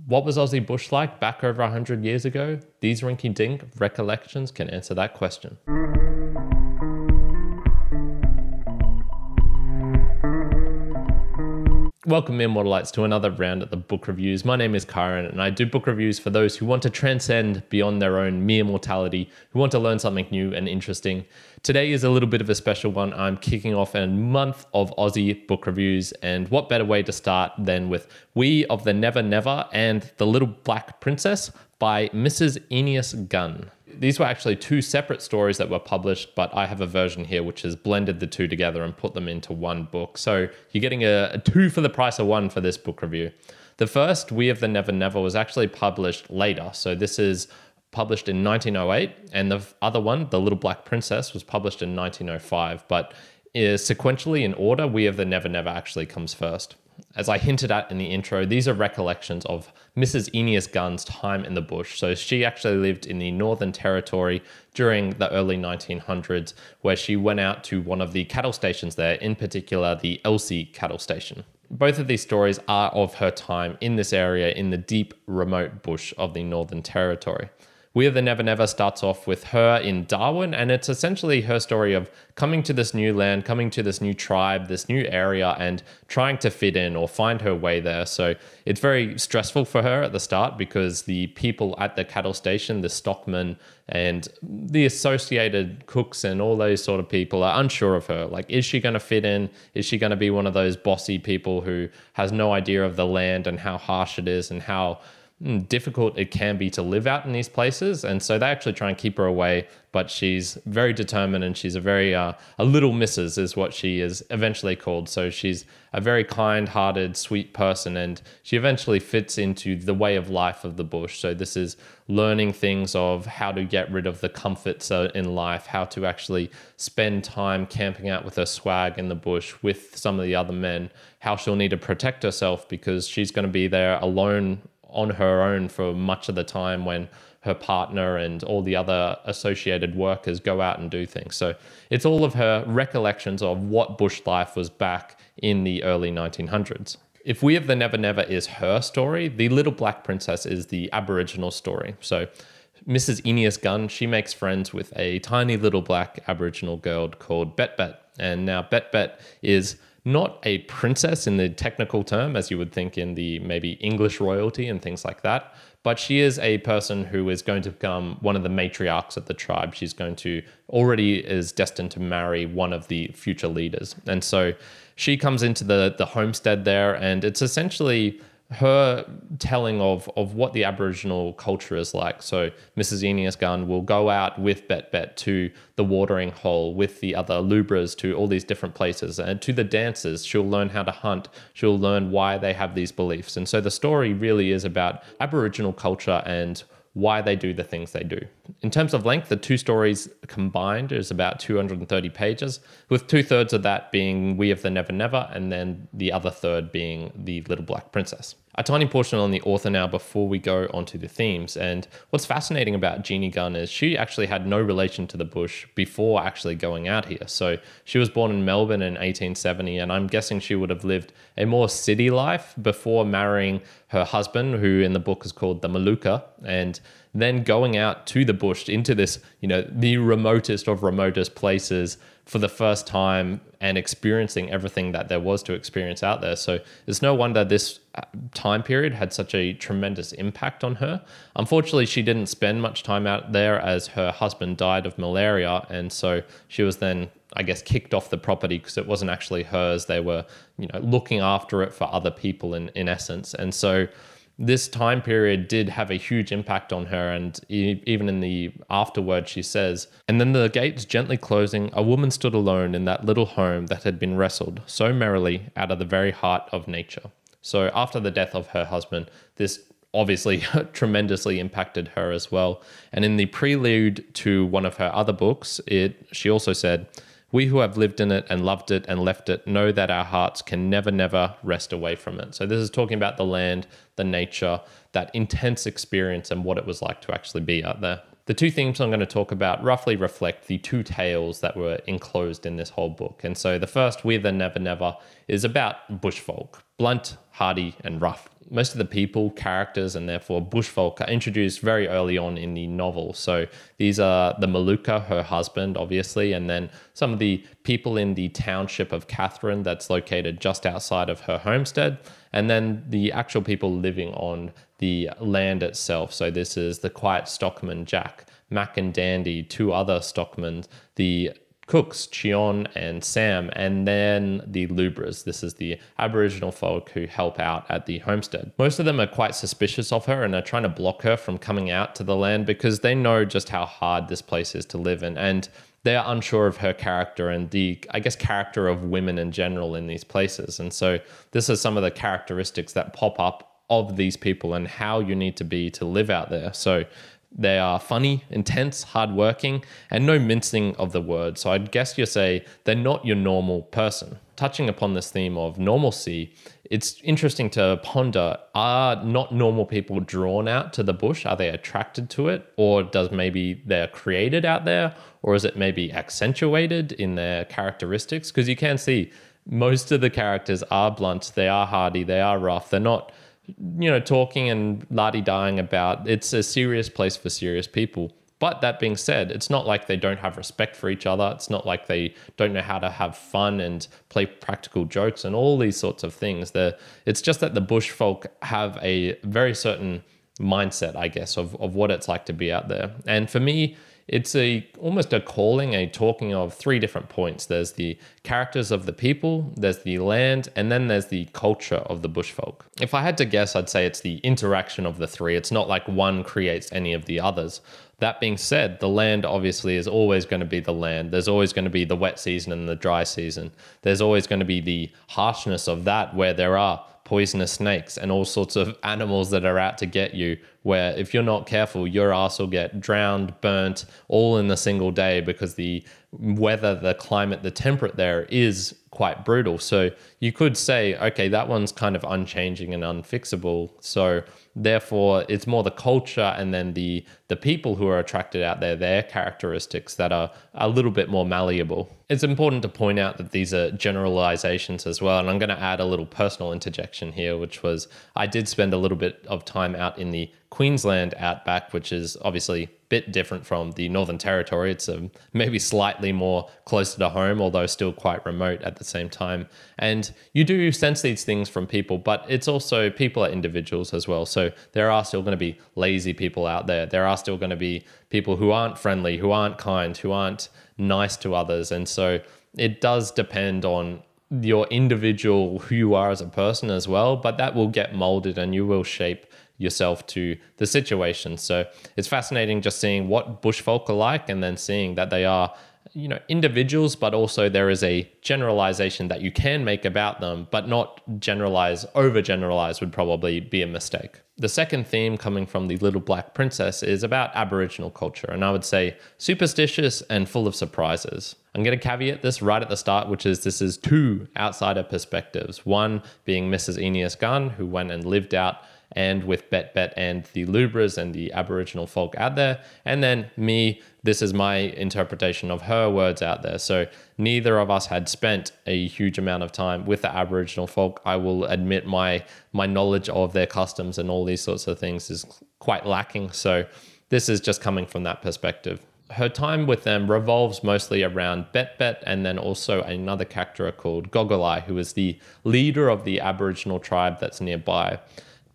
What was Aussie bush like back over 100 years ago? These rinky-dink recollections can answer that question. Welcome, Immortalites, to another round at the book reviews. My name is Kyron, and I do book reviews for those who want to transcend beyond their own mere mortality, who want to learn something new and interesting. Today is a little bit of a special one. I'm kicking off a month of Aussie book reviews, and what better way to start than with We of the Never Never and The Little Black Princess by Mrs Gunn. These were actually two separate stories that were published, but I have a version here which has blended the two together and put them into one book. So you're getting a two for the price of one for this book review. The first, We of the Never Never, was actually published later. So this is published in 1908, and the other one, The Little Black Princess, was published in 1905. But sequentially in order, We of the Never Never actually comes first. As I hinted at in the intro, these are recollections of Mrs Gunn's time in the bush. So she actually lived in the Northern Territory during the early 1900s, where she went out to one of the cattle stations there, in particular the Elsey Cattle Station. Both of these stories are of her time in this area in the deep, remote bush of the Northern Territory. We of the Never Never starts off with her in Darwin, and it's essentially her story of coming to this new land, coming to this new tribe, this new area, and trying to fit in or find her way there. So it's very stressful for her at the start because the people at the cattle station, the stockmen and the associated cooks and all those sort of people are unsure of her. Like, is she going to fit in? Is she going to be one of those bossy people who has no idea of the land and how harsh it is and how difficult it can be to live out in these places? And so they actually try and keep her away, but she's very determined, and she's a little Mrs. is what she is eventually called. So she's a very kind-hearted, sweet person, and she eventually fits into the way of life of the bush. So this is learning things of how to get rid of the comforts in life, how to actually spend time camping out with her swag in the bush with some of the other men, how she'll need to protect herself because she's going to be there alone on her own for much of the time when her partner and all the other associated workers go out and do things. So it's all of her recollections of what bush life was back in the early 1900s. If We of the Never Never is her story, The Little Black Princess is the Aboriginal story. So Mrs Gunn, she makes friends with a tiny little black Aboriginal girl called Bett-Bett. And now Bett-Bett is not a princess in the technical term, as you would think in the maybe English royalty and things like that, but she is a person who is going to become one of the matriarchs of the tribe. She's already is destined to marry one of the future leaders. And so she comes into the homestead there, and it's essentially her telling of what the Aboriginal culture is like. So Mrs Gunn will go out with Bett-Bett to the watering hole, with the other lubras to all these different places, and to the dances. She'll learn how to hunt. She'll learn why they have these beliefs. And so the story really is about Aboriginal culture and why they do the things they do. In terms of length, the two stories combined is about 230 pages, with 2/3 of that being We of the Never Never, and then the other third being The Little Black Princess. A tiny portion on the author now before we go onto the themes. And what's fascinating about Jeannie Gunn is she actually had no relation to the bush before actually going out here. So she was born in Melbourne in 1870, and I'm guessing she would have lived a more city life before marrying her husband, who in the book is called the Maluka, and then going out to the bush into this, the remotest of remotest places for the first time and experiencing everything that there was to experience out there. So it's no wonder this time period had such a tremendous impact on her. Unfortunately, she didn't spend much time out there as her husband died of malaria. And so she was then, I guess, kicked off the property because it wasn't actually hers. They were, looking after it for other people in essence. And so this time period did have a huge impact on her, and even in the afterword she says, "And then the gates gently closing, a woman stood alone in that little home that had been wrestled so merrily out of the very heart of nature." So after the death of her husband, this obviously tremendously impacted her as well. And in the prelude to one of her other books, she also said, "We who have lived in it and loved it and left it know that our hearts can never, never rest away from it." So this is talking about the land, the nature, that intense experience and what it was like to actually be out there. The two themes I'm going to talk about roughly reflect the two tales that were enclosed in this whole book. And so the first, We the Never Never, is about bushfolk, blunt, hardy, and rough. most of the people, characters, and therefore bushfolk are introduced very early on in the novel. So these are the Maluka, her husband, obviously, and then some of the people in the township of Catherine that's located just outside of her homestead, and then the actual people living on the land itself. So this is the quiet stockman, Jack, Mac and Dandy, two other stockmen, the cooks, Chion and Sam, and then the Lubras. This is the Aboriginal folk who help out at the homestead. Most of them are quite suspicious of her and are trying to block her from coming out to the land because they know just how hard this place is to live in, and they're unsure of her character and the, I guess, character of women in general in these places. And so this is some of the characteristics that pop up of these people and how you need to be to live out there. So they are funny, intense, hardworking, and no mincing of the word. So I'd guess you say they're not your normal person. Touching upon this theme of normalcy, it's interesting to ponder, are not normal people drawn out to the bush? Are they attracted to it? Or does maybe they're created out there? Or is it maybe accentuated in their characteristics? Because you can see most of the characters are blunt, they are hardy, they are rough, they're not talking and la-di-dying about it's a serious place for serious people. But that being said, it's not like they don't have respect for each other. It's not like they don't know how to have fun and play practical jokes and all these sorts of things. It's just that the bush folk have a very certain mindset, I guess, of what it's like to be out there. And for me, it's almost a talking of three different points. There's the characters of the people, there's the land, and then there's the culture of the bushfolk. If I had to guess, I'd say it's the interaction of the three. It's not like one creates any of the others. That being said, the land obviously is always going to be the land. There's always going to be the wet season and the dry season. There's always going to be the harshness of that, where there are poisonous snakes and all sorts of animals that are out to get you, where if you're not careful, your ass will get drowned, burnt, all in a single day, because the weather, the climate, the temperature there is quite brutal. So you could say, okay, that one's kind of unchanging and unfixable. So therefore, it's more the culture and then the people who are attracted out there, their characteristics that are a little bit more malleable. It's important to point out that these are generalizations as well. And I'm going to add a little personal interjection here, which was I did spend a little bit of time out in the Queensland outback, which is obviously a bit different from the Northern Territory. It's maybe slightly more closer to home, although still quite remote at the same time. And you do sense these things from people, but it's also people are individuals as well. So there are still going to be lazy people out there. There are still going to be people who aren't friendly, who aren't kind, who aren't nice to others. And so it does depend on your individual, who you are as a person as well, but that will get molded and you will shape yourself to the situation. So it's fascinating just seeing what bushfolk are like and then seeing that they are, individuals, but also there is a generalization that you can make about them, but not overgeneralize would probably be a mistake. The second theme coming from the Little Black Princess is about Aboriginal culture, and I would say superstitious and full of surprises. I'm going to caveat this right at the start, which is this is two outsider perspectives. One being Mrs Gunn, who went and lived out and with Bett-Bett and the Lubras and the Aboriginal folk out there. And then me, this is my interpretation of her words out there. So neither of us had spent a huge amount of time with the Aboriginal folk. I will admit my knowledge of their customs and all these sorts of things is quite lacking. So this is just coming from that perspective. Her time with them revolves mostly around Bett-Bett and then also another character called Goggle-Eye, who is the leader of the Aboriginal tribe that's nearby.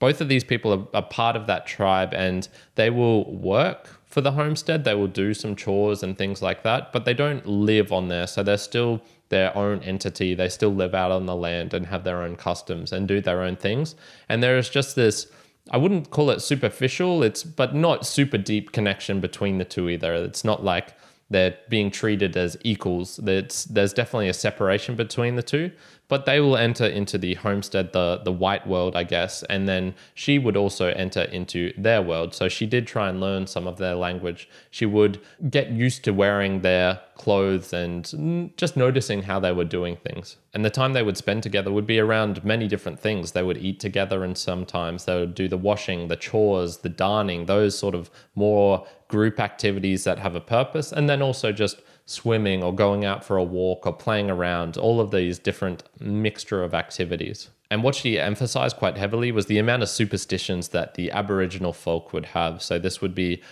Both of these people are part of that tribe and they will work for the homestead. They will do some chores and things like that, but they don't live on there. So they're still their own entity. They still live out on the land and have their own customs and do their own things. And there is just this, I wouldn't call it superficial, but not super deep connection between the two either. It's not like they're being treated as equals. There's definitely a separation between the two, but they will enter into the homestead, the white world, I guess, and then she would also enter into their world. So she did try and learn some of their language. She would get used to wearing their clothes and just noticing how they were doing things. And the time they would spend together would be around many different things. They would eat together, and sometimes they would do the washing, the chores, the darning, those sort of more group activities that have a purpose, and then also just swimming or going out for a walk or playing around, all of these different mixture of activities. And what she emphasized quite heavily was the amount of superstitions that the Aboriginal folk would have. So this would be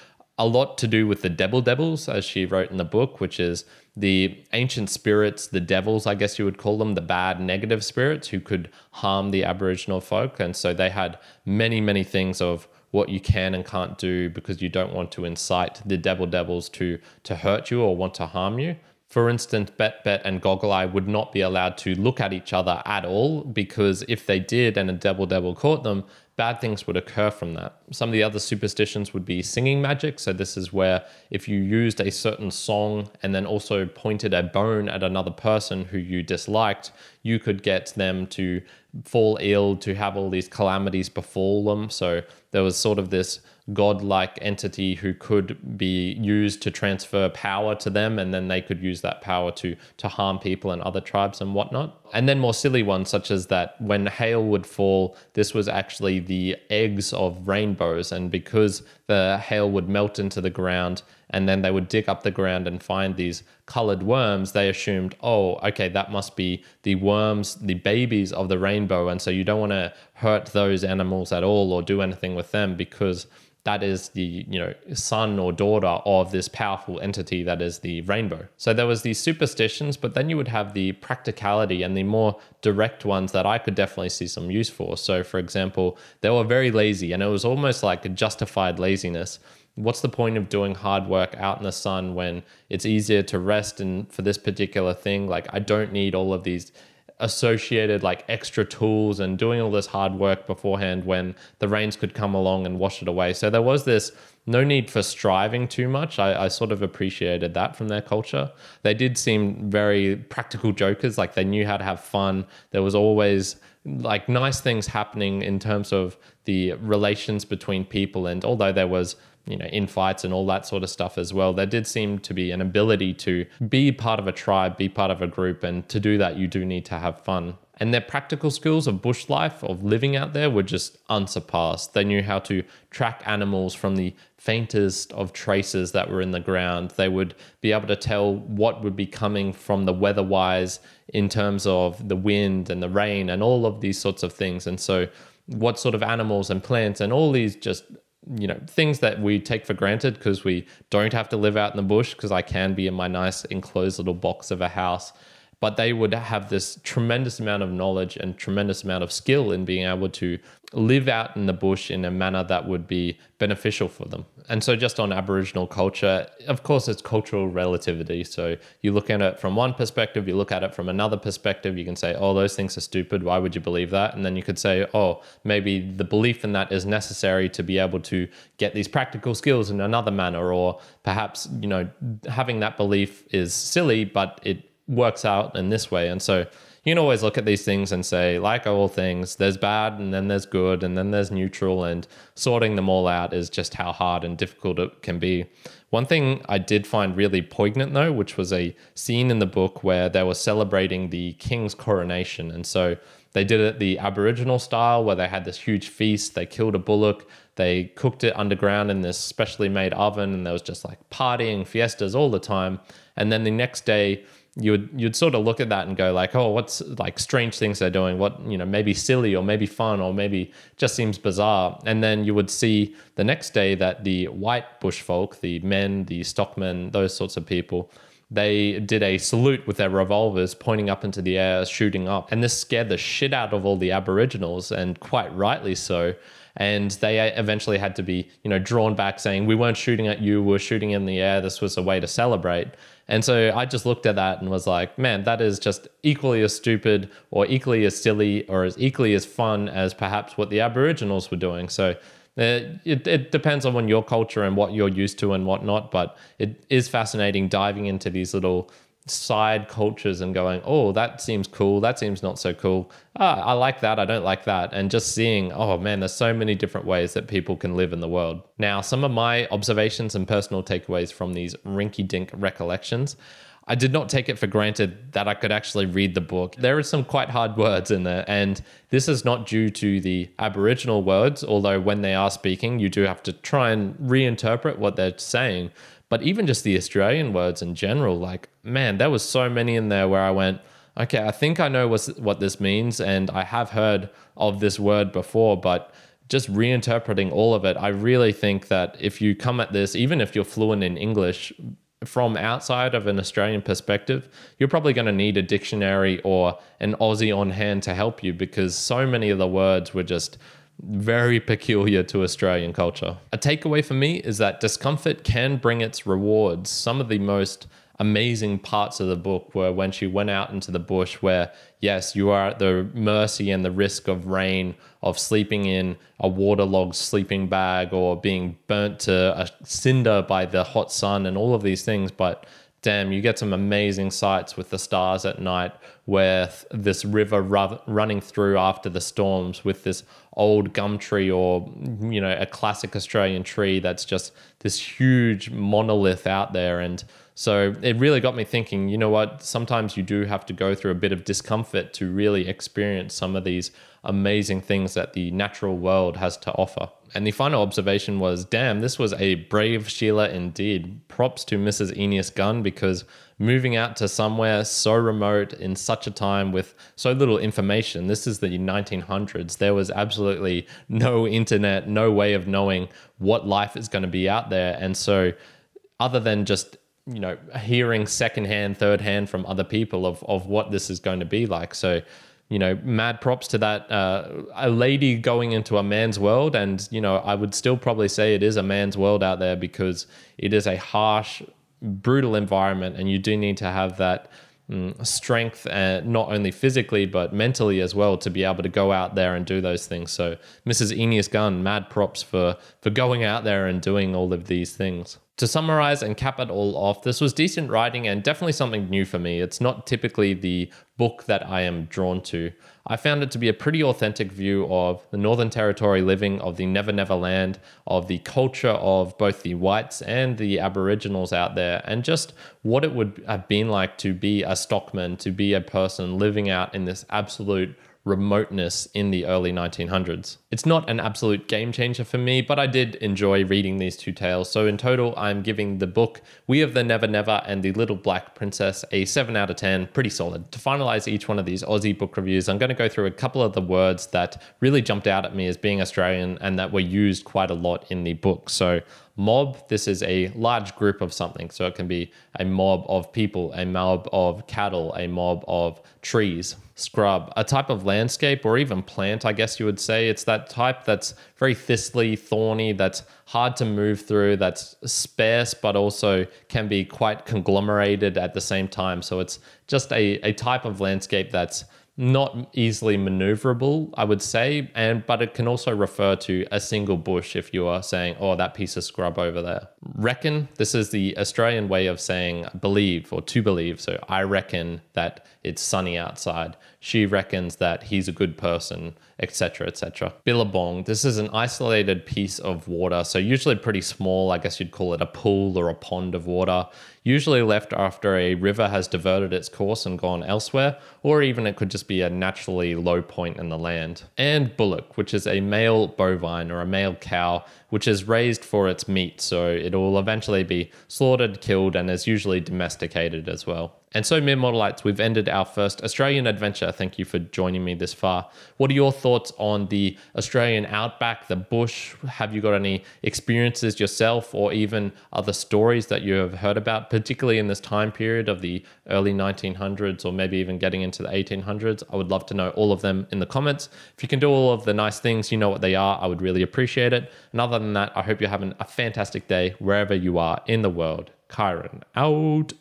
a lot to do with the devils, as she wrote in the book, which is the ancient spirits, the devils, I guess you would call them, the bad negative spirits who could harm the Aboriginal folk. And so they had many, many things of what you can and can't do because you don't want to incite the devils to hurt you or want to harm you. For instance, Bett-Bett and Goggle Eye would not be allowed to look at each other at all, because if they did and a devil caught them, bad things would occur from that. Some of the other superstitions would be singing magic. So this is where if you used a certain song and then also pointed a bone at another person who you disliked, you could get them to fall ill, to have all these calamities befall them. So there was sort of this godlike entity who could be used to transfer power to them, and then they could use that power to harm people and other tribes and whatnot. And then more silly ones, such as that when hail would fall, this was actually the eggs of rainbows, and because the hail would melt into the ground and then they would dig up the ground and find these colored worms, they assumed, oh, okay, that must be the worms, the babies of the rainbow, and so you don't want to hurt those animals at all or do anything with them, because that is the, son or daughter of this powerful entity that is the rainbow. So there was these superstitions, but then you would have the practicality and the more direct ones that I could definitely see some use for. So for example, they were very lazy, and it was almost like a justified laziness. What's the point of doing hard work out in the sun when it's easier to rest? And for this particular thing, like, I don't need all of these associated like extra tools and doing all this hard work beforehand when the rains could come along and wash it away. So there was this no need for striving too much. I sort of appreciated that from their culture. They did seem very practical jokers, like they knew how to have fun. There was always like nice things happening in terms of the relations between people. And although there was infights and all that sort of stuff as well, there did seem to be an ability to be part of a tribe, be part of a group, and to do that you do need to have fun. And their practical skills of bush life, of living out there, were just unsurpassed. They knew how to track animals from the faintest of traces that were in the ground. They would be able to tell what would be coming from the weather-wise in terms of the wind and the rain and all of these sorts of things. And so what sort of animals and plants and all these just things that we take for granted because we don't have to live out in the bush, because I can be in my nice enclosed little box of a house. But they would have this tremendous amount of knowledge and tremendous amount of skill in being able to live out in the bush in a manner that would be beneficial for them. And so just on Aboriginal culture, of course, it's cultural relativity. So you look at it from one perspective, you look at it from another perspective, you can say, oh, those things are stupid. Why would you believe that? And then you could say, oh, maybe the belief in that is necessary to be able to get these practical skills in another manner. Or perhaps, having that belief is silly, but it works out in this way. And so you can always look at these things and say, like all things, there's bad and then there's good and then there's neutral, and sorting them all out is just how hard and difficult it can be. One thing I did find really poignant though, which was a scene in the book where they were celebrating the king's coronation. And so they did it the Aboriginal style, where they had this huge feast. They killed a bullock, they cooked it underground in this specially made oven, and there was just like partying, fiestas all the time. And then the next day, you'd sort of look at that and go like, oh, what's like strange things they're doing? What, maybe silly or maybe fun or maybe just seems bizarre. And then you would see the next day that the white bush folk, the men, the stockmen, those sorts of people, they did a salute with their revolvers pointing up into the air, shooting up. And this scared the shit out of all the Aboriginals, and quite rightly so. And they eventually had to be, drawn back, saying, we weren't shooting at you, we were shooting in the air. This was a way to celebrate. And so I just looked at that and was like, man, that is just equally as stupid or equally as silly or as equally as fun as perhaps what the Aboriginals were doing. So it depends on your culture and what you're used to and whatnot. But it is fascinating diving into these little side cultures and going, oh, that seems cool, that seems not so cool, I like that, I don't like that, and just seeing, oh man, there's so many different ways that people can live in the world. Now, some of my observations and personal takeaways from these rinky-dink recollections, I did not take it for granted that I could actually read the book. There are some quite hard words in there, and this is not due to the Aboriginal words, although when they are speaking, you do have to try and reinterpret what they're saying. But even just the Australian words in general, like, man, there was so many in there where I went, Okay, I think I know what this means, and I have heard of this word before, but just reinterpreting all of it, I really think that if you come at this, even if you're fluent in English, from outside of an Australian perspective, you're probably going to need a dictionary or an Aussie on hand to help you, because so many of the words were just very peculiar to Australian culture. A takeaway for me is that discomfort can bring its rewards. Some of the most amazing parts of the book were when she went out into the bush, where yes, you are at the mercy and the risk of rain, of sleeping in a waterlogged sleeping bag, or being burnt to a cinder by the hot sun and all of these things. But damn, you get some amazing sights with the stars at night, with this river running through after the storms, with this old gum tree, or, you know, a classic Australian tree that's just this huge monolith out there. And so it really got me thinking, you know what, sometimes you do have to go through a bit of discomfort to really experience some of these amazing things that the natural world has to offer. And the final observation was, damn, this was a brave Sheila indeed. Props to Mrs Gunn, because moving out to somewhere so remote in such a time with so little information, this is the 1900s, there was absolutely no internet, no way of knowing what life is going to be out there. And so other than just, you know, hearing secondhand, thirdhand from other people of what this is going to be like. So, you know, mad props to that, a lady going into a man's world. And, you know, I would still probably say it is a man's world out there, because it is a harsh, brutal environment, and you do need to have that strength, not only physically but mentally as well, to be able to go out there and do those things. So Mrs Gunn, mad props for going out there and doing all of these things. To summarize and cap it all off, this was decent writing and definitely something new for me. It's not typically the book that I am drawn to. I found it to be a pretty authentic view of the Northern Territory living, of the Never Never Land, of the culture of both the whites and the Aboriginals out there, and just what it would have been like to be a stockman, to be a person living out in this absolute remoteness in the early 1900s. It's not an absolute game changer for me, but I did enjoy reading these two tales. So in total, I'm giving the book We of the Never Never and The Little Black Princess a 7 out of 10, pretty solid. To finalize each one of these Aussie book reviews, I'm going to go through a couple of the words that really jumped out at me as being Australian and that were used quite a lot in the book. So mob, this is a large group of something. So it can be a mob of people, a mob of cattle, a mob of trees. Scrub, a type of landscape or even plant, I guess you would say. It's that type that's very thistly, thorny, that's hard to move through, that's sparse, but also can be quite conglomerated at the same time. So it's just a type of landscape that's not easily maneuverable, I would say, but it can also refer to a single bush if you are saying, oh, that piece of scrub over there. Reckon, this is the Australian way of saying believe or to believe. So I reckon that it's sunny outside. She reckons that he's a good person, etc., etc. Billabong, this is an isolated piece of water, so usually pretty small. I guess you'd call it a pool or a pond of water, usually left after a river has diverted its course and gone elsewhere, or even it could just be a naturally low point in the land. And bullock, which is a male bovine or a male cow, which is raised for its meat, so it will eventually be slaughtered, killed, and is usually domesticated as well. And so, mere mortalites, we've ended our first Australian adventure. Thank you for joining me this far. What are your thoughts on the Australian outback, the bush? Have you got any experiences yourself, or even other stories that you have heard about, particularly in this time period of the early 1900s, or maybe even getting into the 1800s? I would love to know all of them in the comments. If you can do all of the nice things, you know what they are, I would really appreciate it. And other than that, I hope you're having a fantastic day wherever you are in the world. Kyron out.